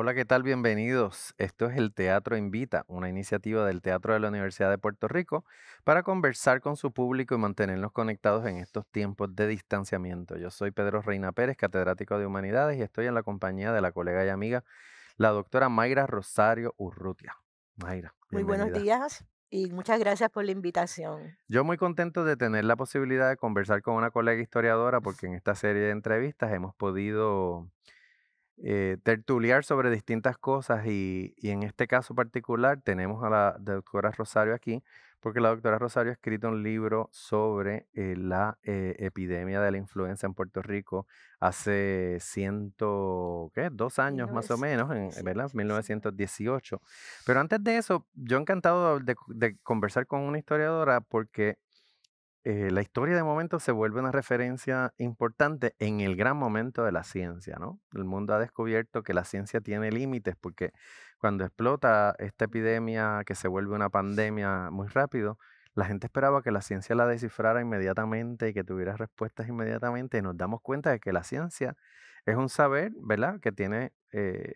Hola, ¿qué tal? Bienvenidos. Esto es el Teatro Invita, una iniciativa del Teatro de la Universidad de Puerto Rico para conversar con su público y mantenernos conectados en estos tiempos de distanciamiento. Yo soy Pedro Reina Pérez, catedrático de Humanidades, y estoy en la compañía de la colega y amiga, la doctora Mayra Rosario Urrutia. Mayra, Muy buenos bienvenida. días y muchas gracias por la invitación. Yo muy contento de tener la posibilidad de conversar con una colega historiadora porque en esta serie de entrevistas hemos podido tertuliar sobre distintas cosas y en este caso particular tenemos a la doctora Rosario aquí, porque la doctora Rosario ha escrito un libro sobre la epidemia de la influenza en Puerto Rico hace ¿qué? 2 años más o menos, ¿verdad? 1919. 1918. Pero antes de eso, yo encantado de conversar con una historiadora porque la historia de momento se vuelve una referencia importante en el gran momento de la ciencia, ¿no? El mundo ha descubierto que la ciencia tiene límites porque cuando explota esta epidemia que se vuelve una pandemia muy rápido, la gente esperaba que la ciencia la descifrara inmediatamente y que tuviera respuestas inmediatamente y nos damos cuenta de que la ciencia es un saber, ¿verdad? Que tiene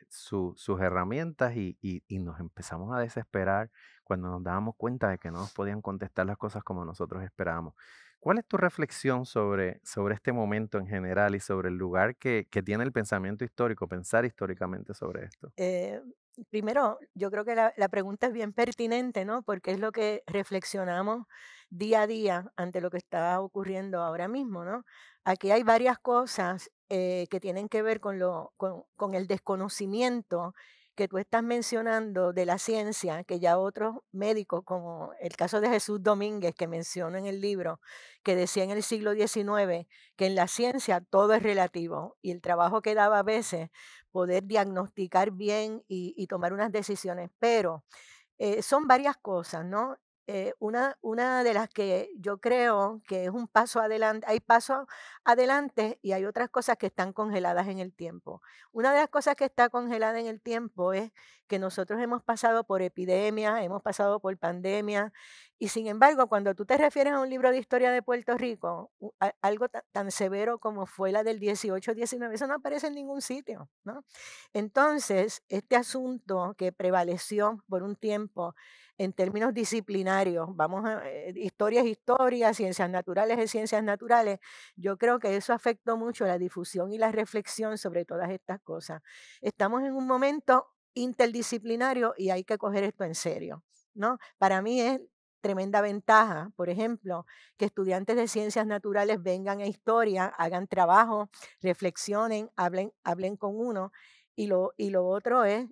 sus herramientas y nos empezamos a desesperar cuando nos dábamos cuenta de que no nos podían contestar las cosas como nosotros esperábamos. ¿Cuál es tu reflexión sobre este momento en general y sobre el lugar que tiene el pensamiento histórico, pensar históricamente sobre esto? Eh, Primero, yo creo que la pregunta es bien pertinente, ¿no? Porque es lo que reflexionamos día a día ante lo que está ocurriendo ahora mismo, ¿no? Aquí hay varias cosas que tienen que ver con el desconocimiento que tú estás mencionando de la ciencia, que ya otros médicos, como el caso de Jesús Domínguez, que menciono en el libro, que decía en el siglo XIX que en la ciencia todo es relativo y el trabajo que daba a veces poder diagnosticar bien y tomar unas decisiones. Pero son varias cosas, ¿no? Una de las que yo creo que es un paso adelante, hay pasos adelante y hay otras cosas que están congeladas en el tiempo. Una de las cosas que está congelada en el tiempo es que nosotros hemos pasado por epidemias, hemos pasado por pandemias, y sin embargo, cuando tú te refieres a un libro de historia de Puerto Rico, algo tan severo como fue la del 18-19, eso no aparece en ningún sitio, ¿no? Entonces, este asunto que prevaleció por un tiempo en términos disciplinarios, vamos a historia es historia, ciencias naturales es ciencias naturales, yo creo que eso afectó mucho la difusión y la reflexión sobre todas estas cosas. Estamos en un momento interdisciplinario y hay que coger esto en serio, ¿no? Para mí es tremenda ventaja, por ejemplo, que estudiantes de ciencias naturales vengan a historia, hagan trabajo, reflexionen, hablen con uno y lo otro es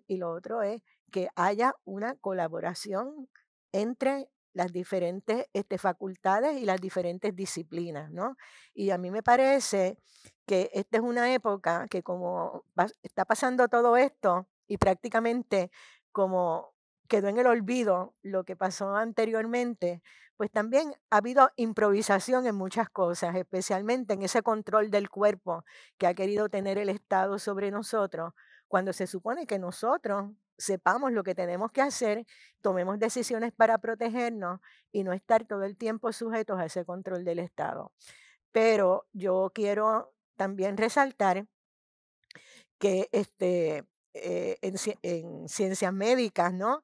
que haya una colaboración entre las diferentes, facultades y las diferentes disciplinas, ¿no? Y a mí me parece que esta es una época que como está pasando todo esto y prácticamente como quedó en el olvido lo que pasó anteriormente, pues también ha habido improvisación en muchas cosas, especialmente en ese control del cuerpo que ha querido tener el Estado sobre nosotros cuando se supone que nosotros sepamos lo que tenemos que hacer, tomemos decisiones para protegernos y no estar todo el tiempo sujetos a ese control del Estado. Pero yo quiero también resaltar que en ciencias médicas, ¿no?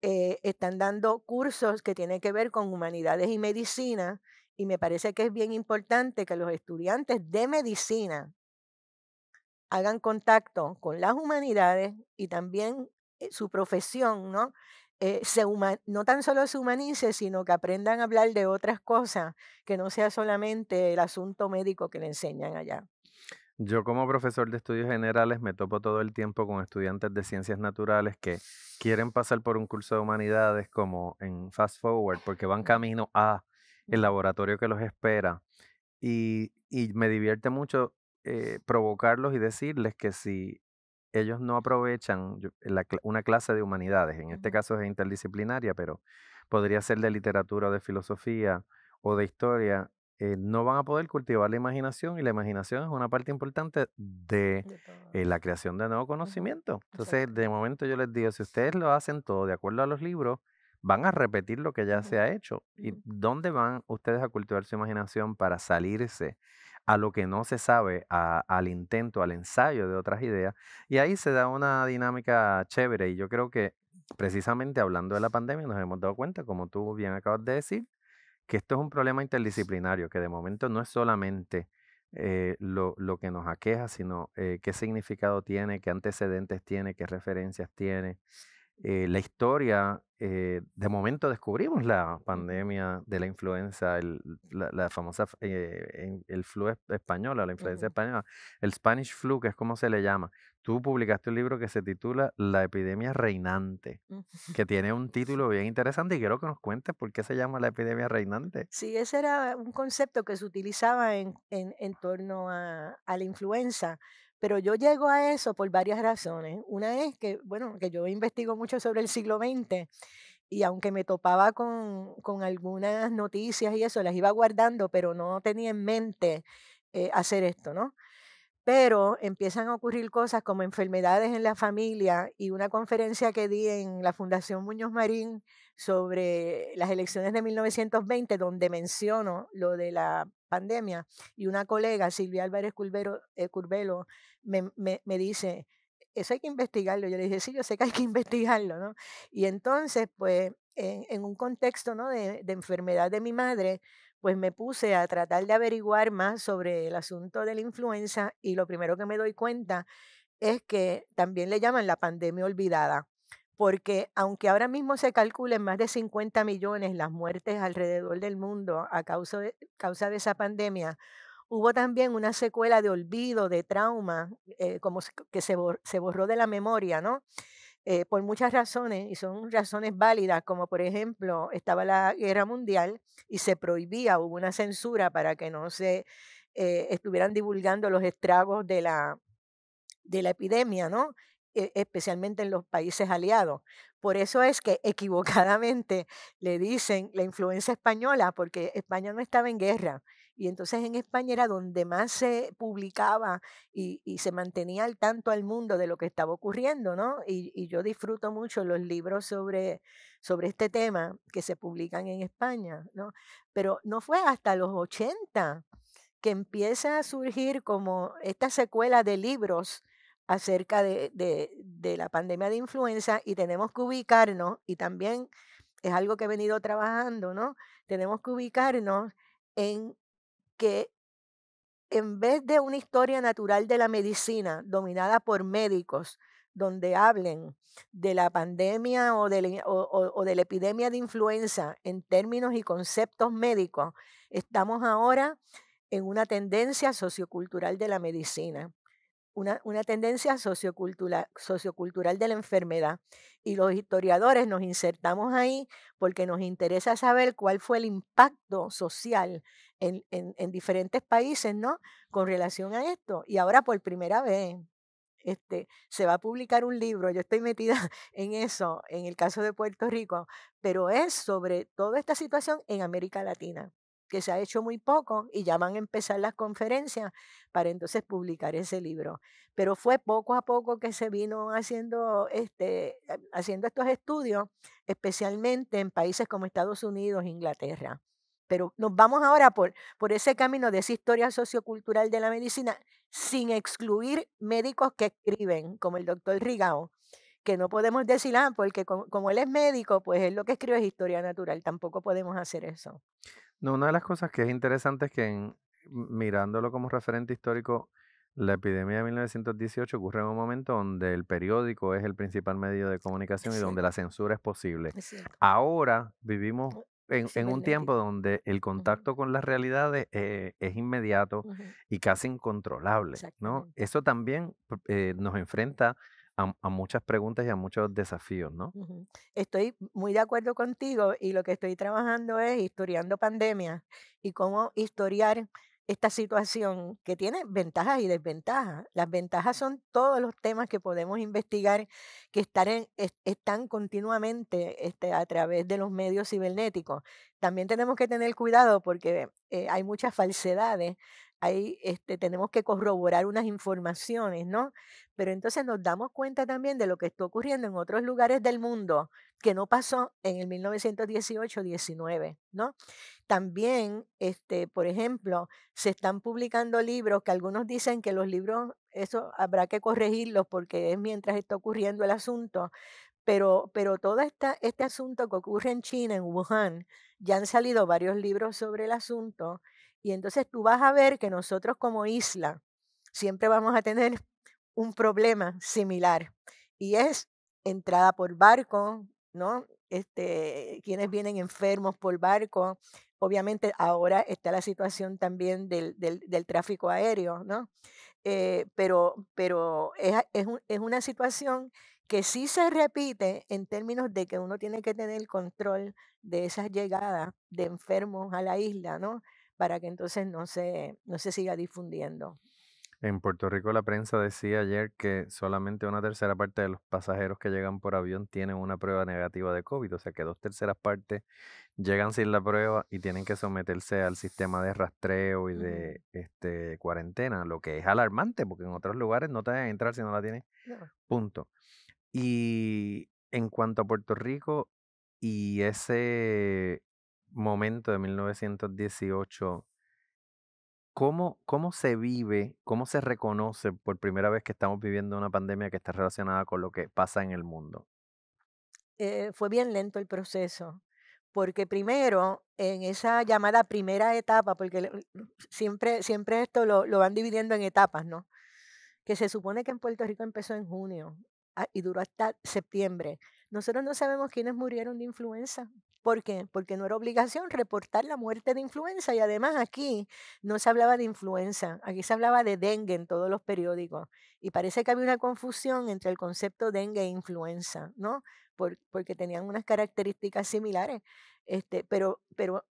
Están dando cursos que tienen que ver con humanidades y medicina, y me parece que es bien importante que los estudiantes de medicina hagan contacto con las humanidades y también su profesión, ¿no? No tan solo se humanice, sino que aprendan a hablar de otras cosas, que no sea solamente el asunto médico que le enseñan allá. Yo como profesor de estudios generales me topo todo el tiempo con estudiantes de ciencias naturales que quieren pasar por un curso de humanidades como en Fast Forward porque van Ujú, camino a el ujú, laboratorio que los espera. Y me divierte mucho provocarlos y decirles que si ellos no aprovechan una clase de humanidades, en este ujú. caso es interdisciplinaria, pero podría ser de literatura o de filosofía o de historia, no van a poder cultivar la imaginación y la imaginación es una parte importante de De todo. la creación de nuevo Ujú, conocimiento. Entonces, de exactamente. momento yo les digo, si ustedes lo hacen todo de acuerdo a los libros, van a repetir lo que ya Ujú, se ha hecho. ¿Y ujú. dónde van ustedes a cultivar su imaginación para salirse? a lo que no se sabe, al intento, al ensayo de otras ideas, y ahí se da una dinámica chévere, y yo creo que precisamente hablando de la pandemia nos hemos dado cuenta, como tú bien acabas de decir, que esto es un problema interdisciplinario, que de momento no es solamente lo que nos aqueja, sino qué significado tiene, qué antecedentes tiene, qué referencias tiene. La historia, de momento descubrimos la Ujú, pandemia de la influenza, la famosa, el flu española, la influenza ujú. española, el Spanish flu, que es como se le llama. Tú publicaste un libro que se titula La epidemia reinante, Mm. que tiene un título bien interesante y quiero que nos cuentes por qué se llama la epidemia reinante. Sí, ese era un concepto que se utilizaba en torno a la influenza, pero yo llego a eso por varias razones. Una es que, bueno, que yo investigo mucho sobre el siglo XX y aunque me topaba con algunas noticias y eso, las iba guardando, pero no tenía en mente hacer esto, ¿no? Pero empiezan a ocurrir cosas como enfermedades en la familia y una conferencia que di en la Fundación Muñoz Marín sobre las elecciones de 1920, donde menciono lo de la pandemia, y una colega, Silvia Álvarez Curbelo, me dice, eso hay que investigarlo. Yo le dije, sí, yo sé que hay que investigarlo, ¿no? Y entonces, pues, en un contexto, ¿no? de enfermedad de mi madre, pues me puse a tratar de averiguar más sobre el asunto de la influenza y lo primero que me doy cuenta es que también le llaman la pandemia olvidada, porque aunque ahora mismo se calculen más de 50 millones las muertes alrededor del mundo a causa de esa pandemia, hubo también una secuela de olvido, de trauma, como que se borró de la memoria, ¿no? Por muchas razones, y son razones válidas, como por ejemplo, estaba la guerra mundial y se prohibía, hubo una censura para que no se estuvieran divulgando los estragos de la epidemia, ¿no? Especialmente en los países aliados. Por eso es que equivocadamente le dicen la influencia española, porque España no estaba en guerra. Y entonces en España era donde más se publicaba y se mantenía al tanto al mundo de lo que estaba ocurriendo, ¿no? Y yo disfruto mucho los libros sobre este tema que se publican en España, ¿no? Pero no fue hasta los 80 que empieza a surgir como esta secuela de libros acerca de la pandemia de influenza y tenemos que ubicarnos, y también es algo que he venido trabajando, ¿no? Tenemos que ubicarnos en que en vez de una historia natural de la medicina dominada por médicos, donde hablen de la pandemia o de la epidemia de influenza en términos y conceptos médicos, estamos ahora en una tendencia sociocultural de la medicina, una tendencia sociocultural de la enfermedad. Y los historiadores nos insertamos ahí porque nos interesa saber cuál fue el impacto social en diferentes países, ¿no? Con relación a esto. Y ahora por primera vez se va a publicar un libro, yo estoy metida en eso, en el caso de Puerto Rico, pero es sobre toda esta situación en América Latina, que se ha hecho muy poco y ya van a empezar las conferencias para entonces publicar ese libro. Pero fue poco a poco que se vino haciendo estos estudios, especialmente en países como Estados Unidos e Inglaterra. Pero nos vamos ahora por ese camino de esa historia sociocultural de la medicina sin excluir médicos que escriben, como el doctor Rigao, que no podemos decir, porque como él es médico, pues él lo que escribe es historia natural, tampoco podemos hacer eso. No, una de las cosas que es interesante es que mirándolo como referente histórico, la epidemia de 1918 ocurre en un momento donde el periódico es el principal medio de Es comunicación y donde la cierto, censura es posible. es cierto. Ahora vivimos en un tiempo Cibernético. donde el Ujú, contacto con las realidades es inmediato ujú, y casi incontrolable, ¿no? exactamente. Eso también nos enfrenta a muchas preguntas y a muchos desafíos, ¿no? Ujú. Estoy muy de acuerdo contigo y lo que estoy trabajando es historiando pandemias y cómo historiar esta situación que tiene ventajas y desventajas. Las ventajas son todos los temas que podemos investigar que están continuamente a través de los medios cibernéticos. También tenemos que tener cuidado porque hay muchas falsedades. tenemos que corroborar unas informaciones, ¿no? Pero entonces nos damos cuenta también de lo que está ocurriendo en otros lugares del mundo que no pasó en el 1918-19, ¿no? También, por ejemplo, se están publicando libros que algunos dicen que los libros, eso habrá que corregirlos porque es mientras está ocurriendo el asunto, pero todo este asunto que ocurre en China, en Wuhan, ya han salido varios libros sobre el asunto, y entonces tú vas a ver que nosotros como isla siempre vamos a tener un problema similar, y es entrada por barco, ¿no? Quienes vienen enfermos por barco. Obviamente ahora está la situación también del tráfico aéreo, ¿no? Pero es una situación que sí se repite en términos de que uno tiene que tener control de esas llegadas de enfermos a la isla, ¿no? Para que entonces no se siga difundiendo. En Puerto Rico la prensa decía ayer que solamente una tercera parte de los pasajeros que llegan por avión tienen una prueba negativa de COVID, o sea que dos terceras partes llegan sin la prueba y tienen que someterse al sistema de rastreo y Ujú. de cuarentena, lo que es alarmante porque en otros lugares no te dejan entrar si no la tienes, No. punto. Y en cuanto a Puerto Rico y ese momento de 1918, ¿cómo se vive, cómo se reconoce por primera vez que estamos viviendo una pandemia que está relacionada con lo que pasa en el mundo? Fue bien lento el proceso, porque primero, en esa llamada primera etapa, porque siempre esto lo van dividiendo en etapas, ¿no? Que se supone que en Puerto Rico empezó en junio, y duró hasta septiembre. Nosotros no sabemos quiénes murieron de influenza. ¿Por qué? Porque no era obligación reportar la muerte de influenza, y además aquí no se hablaba de influenza, aquí se hablaba de dengue en todos los periódicos, y parece que había una confusión entre el concepto dengue e influenza, ¿no? Porque tenían unas características similares. Pero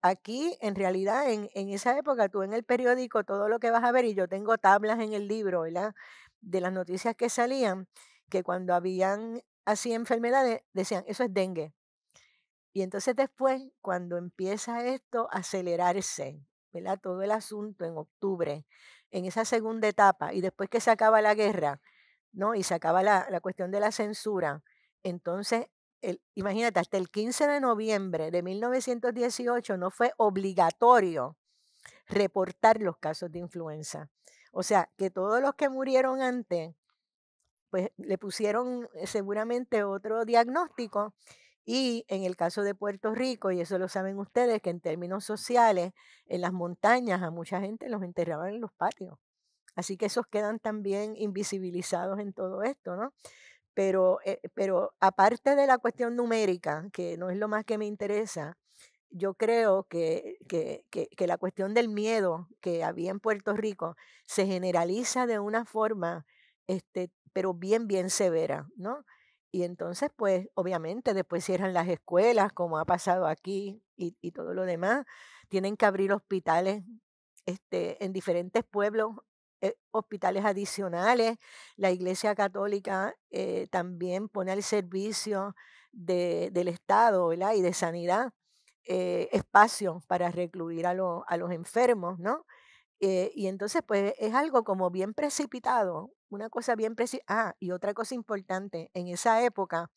aquí, en realidad, en esa época, tú en el periódico, todo lo que vas a ver, y yo tengo tablas en el libro, ¿verdad? De las noticias que salían, que cuando habían así enfermedades, decían, eso es dengue. Y entonces después, cuando empieza esto a acelerarse, ¿verdad? Todo el asunto en octubre, en esa segunda etapa, y después que se acaba la guerra, ¿no? Y se acaba la cuestión de la censura, entonces, imagínate, hasta el 15 de noviembre de 1918 no fue obligatorio reportar los casos de influenza. O sea, que todos los que murieron antes pues le pusieron seguramente otro diagnóstico, y en el caso de Puerto Rico, y eso lo saben ustedes, que en términos sociales, en las montañas a mucha gente los enterraban en los patios. Así que esos quedan también invisibilizados en todo esto, ¿no? Pero aparte de la cuestión numérica, que no es lo más que me interesa, yo creo que la cuestión del miedo que había en Puerto Rico se generaliza de una forma, pero bien, bien severa, ¿no? Y entonces, pues, obviamente, después cierran las escuelas, como ha pasado aquí, y todo lo demás. Tienen que abrir hospitales, en diferentes pueblos, hospitales adicionales. La Iglesia Católica también pone al servicio del Estado, ¿verdad? Y de sanidad, espacio para recluir a los enfermos, ¿no? Y entonces, pues es algo como bien precipitado, una cosa bien precipitada. Y otra cosa importante, en esa época,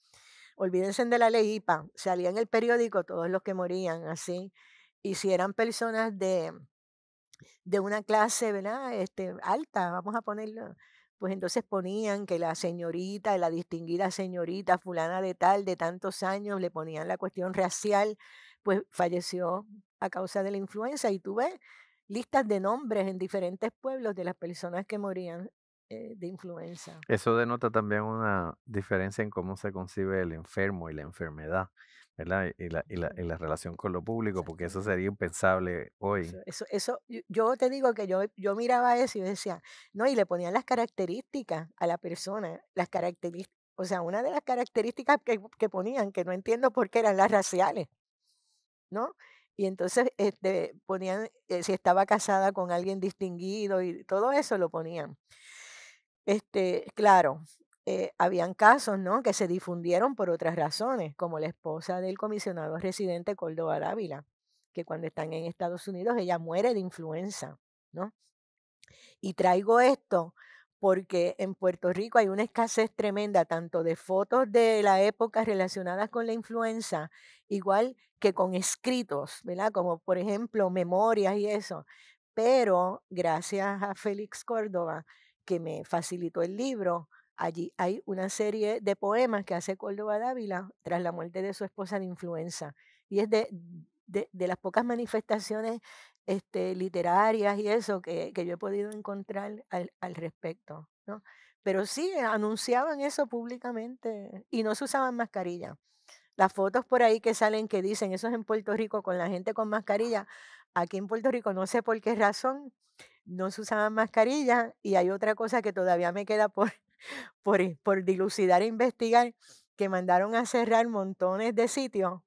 olvídense de la ley IPA, salía en el periódico todos los que morían así, y si eran personas de una clase, ¿verdad? Alta, vamos a ponerlo, pues entonces ponían que la señorita, la distinguida señorita fulana de tal, de tantos años, le ponían la cuestión racial, pues falleció a causa de la influenza, y tú ves listas de nombres en diferentes pueblos de las personas que morían de influenza. Eso denota también una diferencia en cómo se concibe el enfermo y la enfermedad, ¿verdad? Y la relación con lo público, porque eso Exactamente. sería impensable hoy. Yo te digo que yo miraba eso y yo decía, no, y le ponían las características a la persona, las características, o sea, una de las características que ponían, que no entiendo por qué eran las raciales, ¿no? Y entonces ponían si estaba casada con alguien distinguido, y todo eso lo ponían. Claro, habían casos, ¿no? Que se difundieron por otras razones, como la esposa del comisionado residente Córdoba Dávila, que cuando están en Estados Unidos ella muere de influenza, ¿no? Y traigo esto porque en Puerto Rico hay una escasez tremenda tanto de fotos de la época relacionadas con la influenza, igual que con escritos, ¿verdad? Como por ejemplo memorias y eso. Pero gracias a Félix Córdoba, que me facilitó el libro, allí hay una serie de poemas que hace Córdoba Dávila tras la muerte de su esposa de influenza. Y es de las pocas manifestaciones literarias y eso que yo he podido encontrar al respecto, ¿no? Pero sí, anunciaban eso públicamente y no se usaban mascarilla. Las fotos por ahí que salen que dicen, eso es en Puerto Rico con la gente con mascarilla. Aquí en Puerto Rico no sé por qué razón no se usaban mascarilla y hay otra cosa que todavía me queda por, por dilucidar e investigar, que mandaron a cerrar montones de sitios,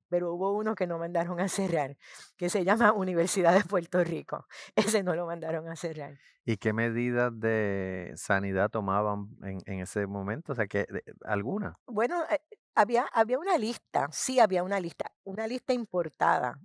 pero hubo uno que no mandaron a cerrar, que se llama Universidad de Puerto Rico. Ese no lo mandaron a cerrar. ¿Y qué medidas de sanidad tomaban en ese momento? O sea, ¿alguna? Bueno, había una lista, sí había una lista importada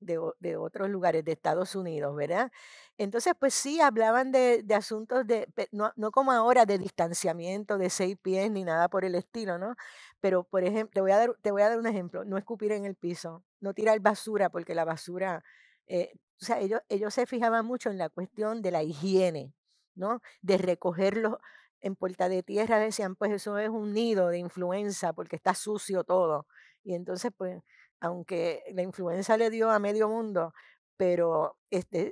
de otros lugares de Estados Unidos, ¿verdad? Entonces, pues sí, hablaban de asuntos no como ahora de distanciamiento de 6 pies ni nada por el estilo, ¿no? Pero, por ejemplo, te voy a dar un ejemplo, no escupir en el piso, no tirar basura, porque la basura, o sea, ellos se fijaban mucho en la cuestión de la higiene, ¿no? De recogerlos en puerta de tierra, decían, pues eso es un nido de influenza porque está sucio todo. Y entonces, pues aunque la influenza le dio a medio mundo, pero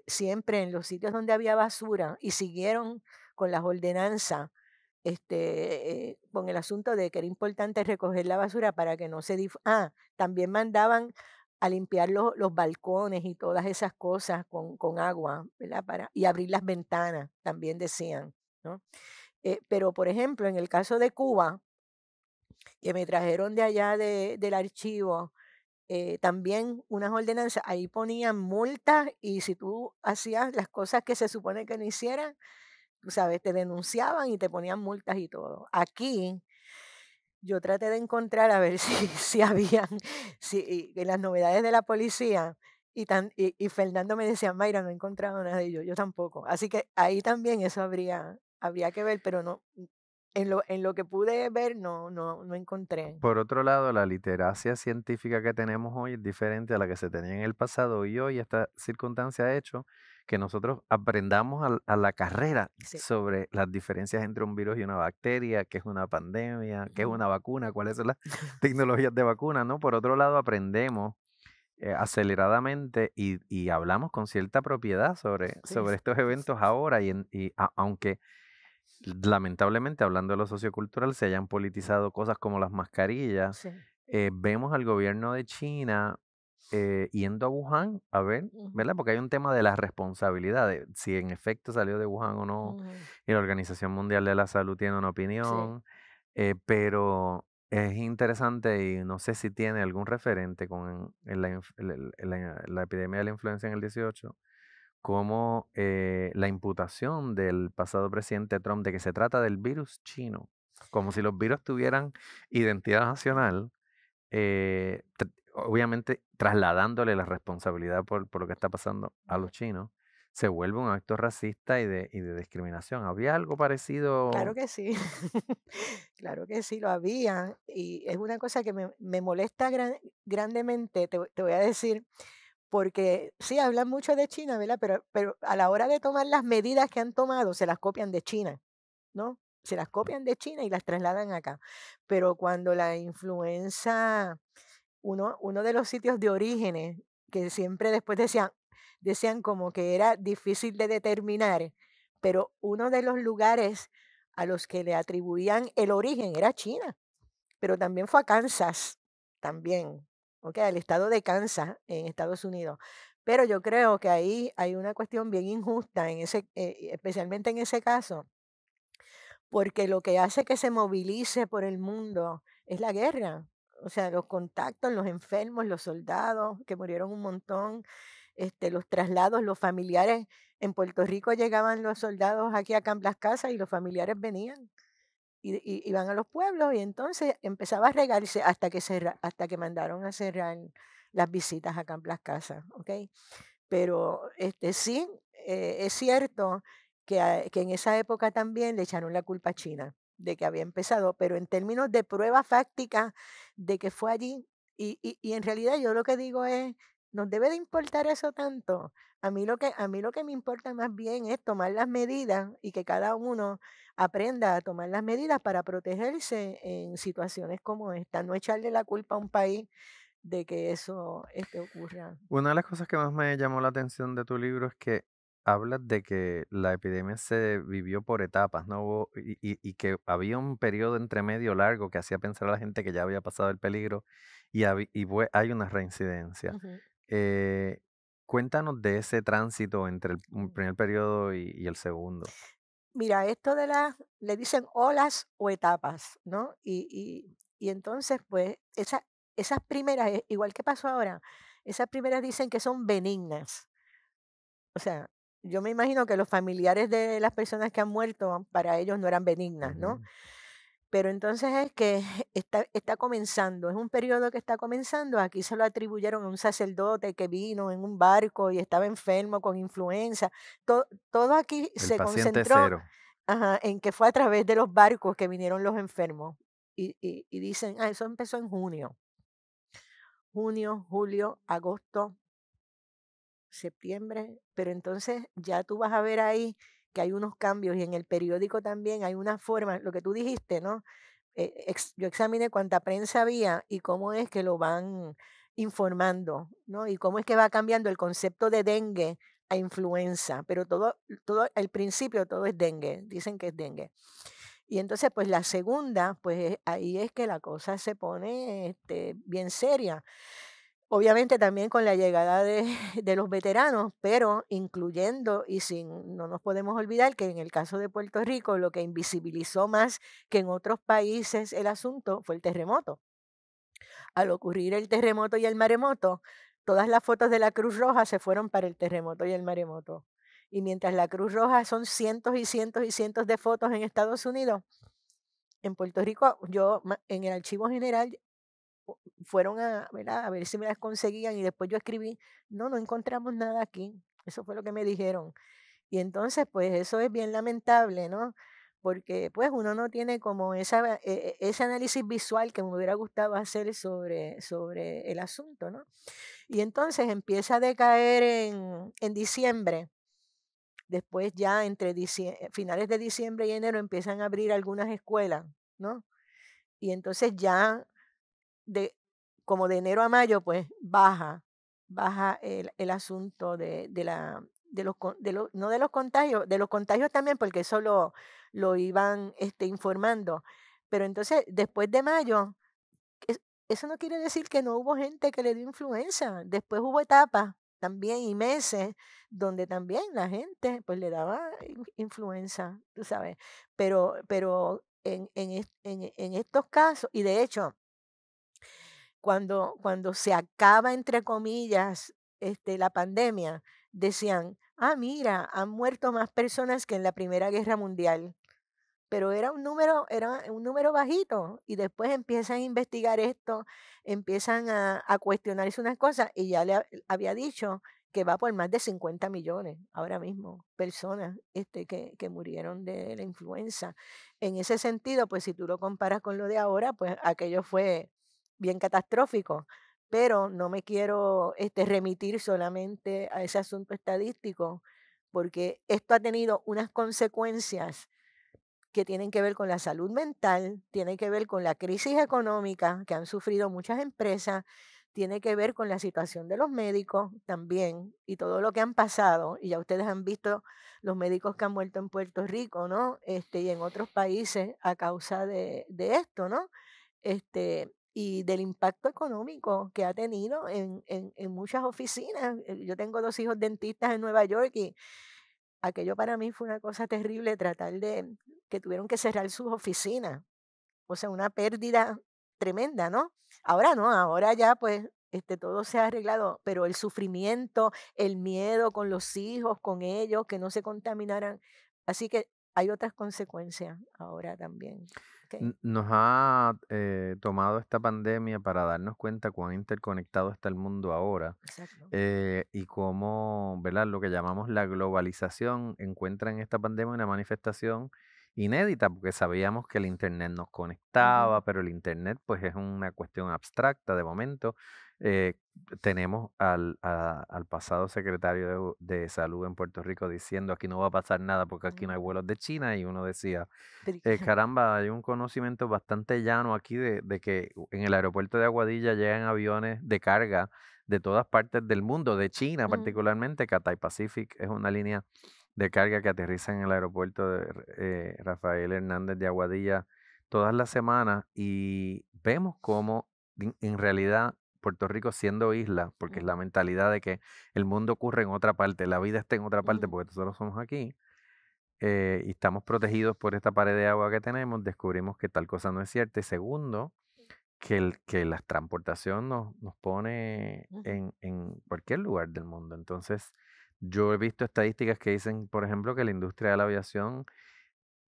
siempre en los sitios donde había basura y siguieron con las ordenanzas, con el asunto de que era importante recoger la basura para que no también mandaban a limpiar los balcones y todas esas cosas con agua, ¿verdad? Y abrir las ventanas, también decían, ¿no? Pero, por ejemplo, en el caso de Cuba, que me trajeron de allá del archivo, también unas ordenanzas, ahí ponían multas y si tú hacías las cosas que se supone que no hicieran, tú sabes, te denunciaban y te ponían multas y todo. Aquí yo traté de encontrar a ver si habían, en las novedades de la policía y Fernando me decía, Mayra, no he encontrado nada de ello, yo tampoco. Así que ahí también eso habría que ver, pero no, en lo que pude ver no encontré. Por otro lado, la literacia científica que tenemos hoy es diferente a la que se tenía en el pasado y hoy esta circunstancia ha hecho que nosotros aprendamos a la carrera Sí. sobre las diferencias entre un virus y una bacteria, qué es una pandemia, qué es Ujú. una vacuna, cuáles son las tecnologías de vacuna, ¿no? Por otro lado, aprendemos aceleradamente y hablamos con cierta propiedad Sí, sobre estos eventos ahora aunque lamentablemente, hablando de lo sociocultural, se hayan politizado cosas como las mascarillas. sí. Vemos al gobierno de China yendo a Wuhan a ver, Ujú, ¿verdad? Porque hay un tema de la responsabilidad, de si en efecto salió de Wuhan o no, ujú. y la Organización Mundial de la Salud tiene una Sí. opinión, pero es interesante y no sé si tiene algún referente en la epidemia de la influenza en el 18 como la imputación del pasado presidente Trump de que se trata del virus chino, como si los virus tuvieran identidad nacional, obviamente trasladándole la responsabilidad por lo que está pasando a los chinos, se vuelve un acto racista y de discriminación. ¿Había algo Claro parecido? que sí, claro que sí, lo había. Y es una cosa que me molesta grandemente, te voy a decir, porque sí, hablan mucho de China, ¿verdad? Pero a la hora de tomar las medidas que han tomado, se las copian de China, ¿no? Se las copian de China y las trasladan acá. Pero cuando la influenza, uno de los sitios de orígenes, que siempre después decían como que era difícil de determinar, pero uno de los lugares a los que le atribuían el origen era China, pero también fue a Kansas, también, ¿ok? Al estado de Kansas en Estados Unidos. Pero yo creo que ahí hay una cuestión bien injusta, especialmente en ese caso, porque lo que hace que se movilice por el mundo es la guerra. O sea, los contactos, los enfermos, los soldados, que murieron un montón, los traslados, los familiares. En Puerto Rico llegaban los soldados aquí a Camp Las Casas y los familiares venían y iban a los pueblos y entonces empezaba a regarse hasta que mandaron a cerrar las visitas a Camp Las Casas, ¿ok? Pero sí, es cierto que en esa época también le echaron la culpa a China de que había empezado, pero en términos de prueba fáctica de que fue allí, y en realidad yo lo que digo es, ¿nos debe de importar eso tanto? A mí lo que me importa más bien es tomar las medidas y que cada uno aprenda a tomar las medidas para protegerse en situaciones como esta, no echarle la culpa a un país de que eso ocurra. Una de las cosas que más me llamó la atención de tu libro es que hablas de que la epidemia se vivió por etapas, ¿no? Y que había un periodo entre medio largo que hacía pensar a la gente que ya había pasado el peligro hay una reincidencia. Ujú. Eh, Cuéntanos de ese tránsito entre el Mm. primer periodo y el segundo. Mira, esto de le dicen olas o etapas, ¿no? Y entonces, pues, esas primeras, igual que pasó ahora, esas primeras dicen que son benignas. O sea, yo me imagino que los familiares de las personas que han muerto, para ellos no eran benignas, ¿no? Ujú. Pero entonces es que está comenzando, es un periodo que está comenzando. Aquí se lo atribuyeron a un sacerdote que vino en un barco y estaba enfermo con influenza. Todo aquí El se paciente concentró, cero. ajá, en que fue a través de los barcos que vinieron los enfermos. Y dicen, eso empezó en junio, julio, agosto, septiembre, pero entonces ya tú vas a ver ahí que hay unos cambios y en el periódico también hay una forma, lo que tú dijiste, ¿no? Yo examiné cuánta prensa había y cómo es que lo van informando, ¿no? Y cómo es que va cambiando el concepto de dengue a influenza, pero todo, al principio todo es dengue, dicen que es dengue. Y entonces, pues la segunda, pues ahí es que la cosa se pone bien seria. Obviamente también con la llegada de, de los veteranos, pero incluyendo y sin, no nos podemos olvidar que en el caso de Puerto Rico lo que invisibilizó más que en otros países el asunto fue el terremoto. Al ocurrir el terremoto y el maremoto, todas las fotos de la Cruz Roja se fueron para el terremoto y el maremoto. Y mientras la Cruz Roja son cientos y cientos y cientos de fotos en Estados Unidos, en Puerto Rico, en el archivo general fueron a, ¿verdad?, a ver si me las conseguían y después yo escribí, no, no encontramos nada aquí. Eso fue lo que me dijeron. Y entonces, pues eso es bien lamentable, ¿no? Porque pues uno no tiene como ese análisis visual que me hubiera gustado hacer sobre el asunto, ¿no? Y entonces empieza a decaer en diciembre. Después ya entre finales de diciembre y enero empiezan a abrir algunas escuelas, ¿no? Y entonces ya de como de enero a mayo, pues baja el asunto de los no de los contagios también, porque eso lo iban, informando. Pero entonces, después de mayo, eso no quiere decir que no hubo gente que le dio influenza. Después hubo etapas también y meses donde también la gente, pues, le daba influenza, tú sabes. Pero en estos casos y de hecho cuando se acaba, entre comillas, la pandemia, decían: "Ah, mira, han muerto más personas que en la Primera Guerra Mundial", pero era un número bajito, y después empiezan a investigar esto, empiezan a cuestionarse unas cosas, y ya había dicho que va por más de 50 millones ahora mismo, personas, que murieron de la influenza. En ese sentido, pues, si tú lo comparas con lo de ahora, pues, aquello fue bien catastrófico, pero no me quiero, remitir solamente a ese asunto estadístico, porque esto ha tenido unas consecuencias que tienen que ver con la salud mental, tiene que ver con la crisis económica que han sufrido muchas empresas, tiene que ver con la situación de los médicos también y todo lo que han pasado. Y ya ustedes han visto los médicos que han muerto en Puerto Rico, ¿no? Y en otros países a causa de esto, ¿no? Y del impacto económico que ha tenido en muchas oficinas. Yo tengo dos hijos dentistas en Nueva York y aquello para mí fue una cosa terrible tratar de que tuvieron que cerrar sus oficinas, o sea, una pérdida tremenda, ¿no? Ahora no, ahora ya pues todo se ha arreglado, pero el sufrimiento, el miedo con los hijos, con ellos, que no se contaminaran, así que hay otras consecuencias ahora también. okey, Nos ha tomado esta pandemia para darnos cuenta cuán interconectado está el mundo ahora, exacto. y cómo, ¿verdad? Lo que llamamos la globalización encuentra en esta pandemia una manifestación inédita, porque sabíamos que el Internet nos Ujú, conectaba, pero el Internet pues es una cuestión abstracta de momento. Eh, Tenemos al pasado secretario de Salud en Puerto Rico diciendo aquí no va a pasar nada porque aquí no hay ujú. vuelos de China y uno decía, Pero caramba, hay un conocimiento bastante llano aquí de que en el aeropuerto de Aguadilla llegan aviones de carga de todas partes del mundo, de China ujú, particularmente. Cathay Pacific es una línea de carga que aterriza en el aeropuerto de Rafael Hernández de Aguadilla todas las semanas y vemos cómo en realidad Puerto Rico siendo isla, porque es la ujú, mentalidad de que el mundo ocurre en otra parte, la vida está en otra parte ujú, porque nosotros somos aquí, y estamos protegidos por esta pared de agua que tenemos, descubrimos que tal cosa no es cierta. Y segundo, que la transportación nos pone ujú, en cualquier lugar del mundo. Entonces, yo he visto estadísticas que dicen, por ejemplo, que la industria de la aviación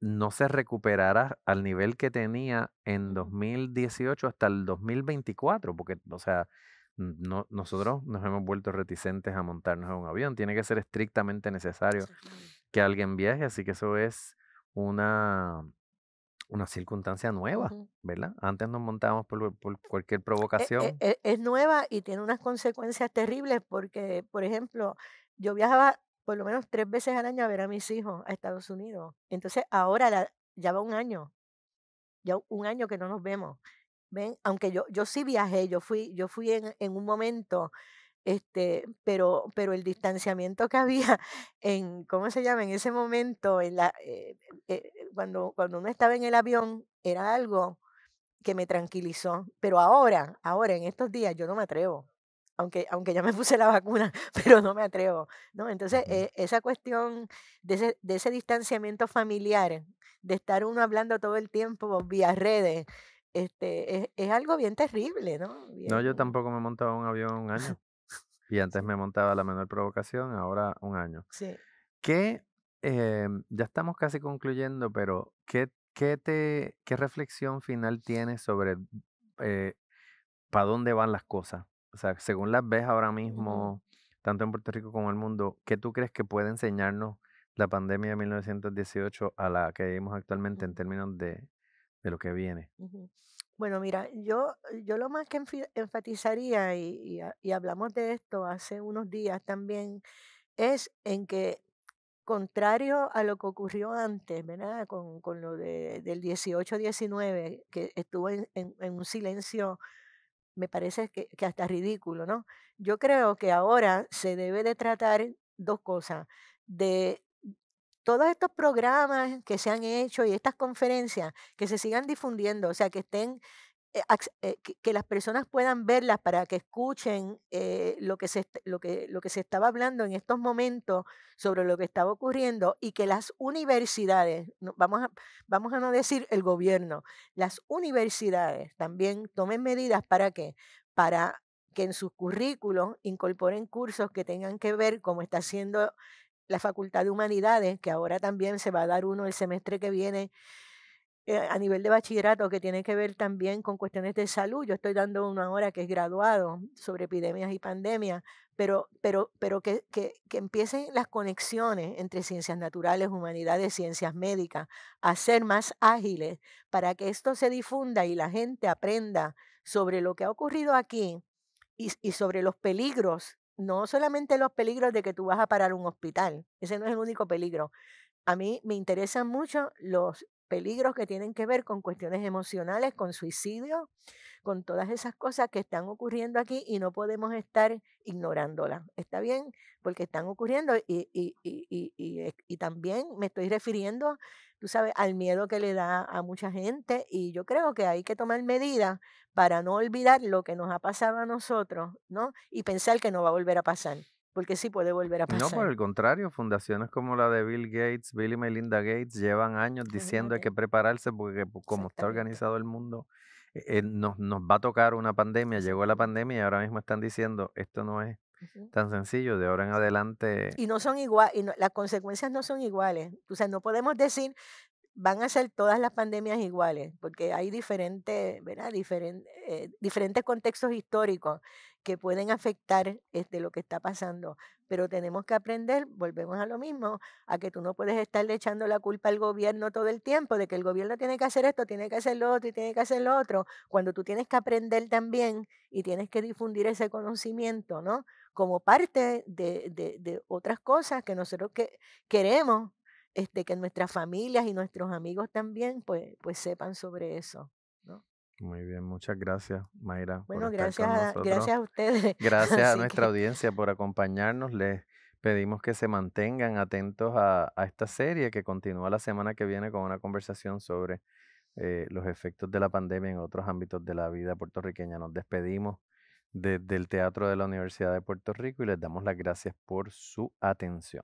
no se recuperará al nivel que tenía en ujú. 2018 hasta el 2024, porque, o sea, no, nosotros nos hemos vuelto reticentes a montarnos en un avión. Tiene que ser estrictamente necesario Exactamente. que alguien viaje, así que eso es una, una circunstancia nueva, Ujú. ¿verdad? Antes nos montábamos por cualquier E provocación. es nueva y tiene unas consecuencias terribles porque, por ejemplo, yo viajaba por lo menos 3 veces al año a ver a mis hijos a Estados Unidos. Entonces, ahora ya va un año, ya un año que no nos vemos, ¿ven? Aunque yo sí viajé, yo fui en un momento, pero el distanciamiento que había en, ¿cómo se llama? En ese momento, cuando uno estaba en el avión, era algo que me tranquilizó, pero ahora en estos días yo no me atrevo, aunque ya me puse la vacuna, pero no me atrevo, ¿no? Entonces, Ujú. esa cuestión de ese distanciamiento familiar, de estar uno hablando todo el tiempo vía redes, es algo bien terrible, ¿no? No, Bien, yo tampoco me montaba un avión un año. Y antes sí, me montaba la menor provocación, ahora un año. sí. ¿Qué, ya estamos casi concluyendo, pero qué reflexión final tienes sobre para dónde van las cosas? O sea, según las ves ahora Ujú, mismo, tanto en Puerto Rico como en el mundo, ¿qué tú crees que puede enseñarnos la pandemia de 1918 a la que vivimos actualmente en ujú, términos de lo que viene? ujú. Bueno, mira, yo lo más que enfatizaría, y hablamos de esto hace unos días también, es en que, contrario a lo que ocurrió antes, ¿verdad? Con lo del 18-19, que estuvo en un silencio, me parece que hasta ridículo, ¿no? Yo creo que ahora se debe de tratar dos cosas, de todos estos programas que se han hecho y estas conferencias que se sigan difundiendo, o sea, que estén que las personas puedan verlas para que escuchen lo que se estaba hablando en estos momentos sobre lo que estaba ocurriendo, y que las universidades, vamos a no decir el gobierno, las universidades también tomen medidas para qué, para que en sus currículos incorporen cursos que tengan que ver, como está haciendo la Facultad de Humanidades, que ahora también se va a dar uno el semestre que viene, a nivel de bachillerato, que tiene que ver también con cuestiones de salud. Yo estoy dando uno ahora que es graduado sobre epidemias y pandemias, pero que empiecen las conexiones entre ciencias naturales, humanidades, ciencias médicas, a ser más ágiles para que esto se difunda y la gente aprenda sobre lo que ha ocurrido aquí, y sobre los peligros, no solamente los peligros de que tú vas a parar un hospital, ese no es el único peligro. A mí me interesan mucho los peligros que tienen que ver con cuestiones emocionales, con suicidio, con todas esas cosas que están ocurriendo aquí y no podemos estar ignorándolas. ¿Está bien? Porque están ocurriendo, y también me estoy refiriendo, tú sabes, al miedo que le da a mucha gente, y yo creo que hay que tomar medidas para no olvidar lo que nos ha pasado a nosotros, ¿no? Y pensar que no va a volver a pasar, porque sí puede volver a No, por pasar. el contrario, fundaciones como la de Bill Gates, Bill y Melinda Gates, llevan años diciendo hay que Imagínate, prepararse porque como está exactamente. organizado el mundo, nos va a tocar una pandemia. Llegó la Exactamente. pandemia y ahora mismo están diciendo esto no es Ujú. tan sencillo, de ahora en Sí. adelante. Y no son igual, y las consecuencias no son iguales. O sea, no podemos decir, van a ser todas las pandemias iguales, porque hay diferentes, ¿verdad? Diferentes contextos históricos que pueden afectar lo que está pasando. Pero tenemos que aprender, volvemos a lo mismo, a que tú no puedes estarle echando la culpa al gobierno todo el tiempo, de que el gobierno tiene que hacer esto, tiene que hacer lo otro y tiene que hacer lo otro, cuando tú tienes que aprender también y tienes que difundir ese conocimiento, ¿no? Como parte de otras cosas que nosotros queremos que nuestras familias y nuestros amigos también, pues sepan sobre eso, ¿no? Muy bien, muchas gracias, Mayra, por Bueno, estar con nosotros. gracias a ustedes. Gracias a Así nuestra que, audiencia por acompañarnos. Les pedimos que se mantengan atentos a esta serie que continúa la semana que viene con una conversación sobre los efectos de la pandemia en otros ámbitos de la vida puertorriqueña. Nos despedimos desde el Teatro de la Universidad de Puerto Rico y les damos las gracias por su atención.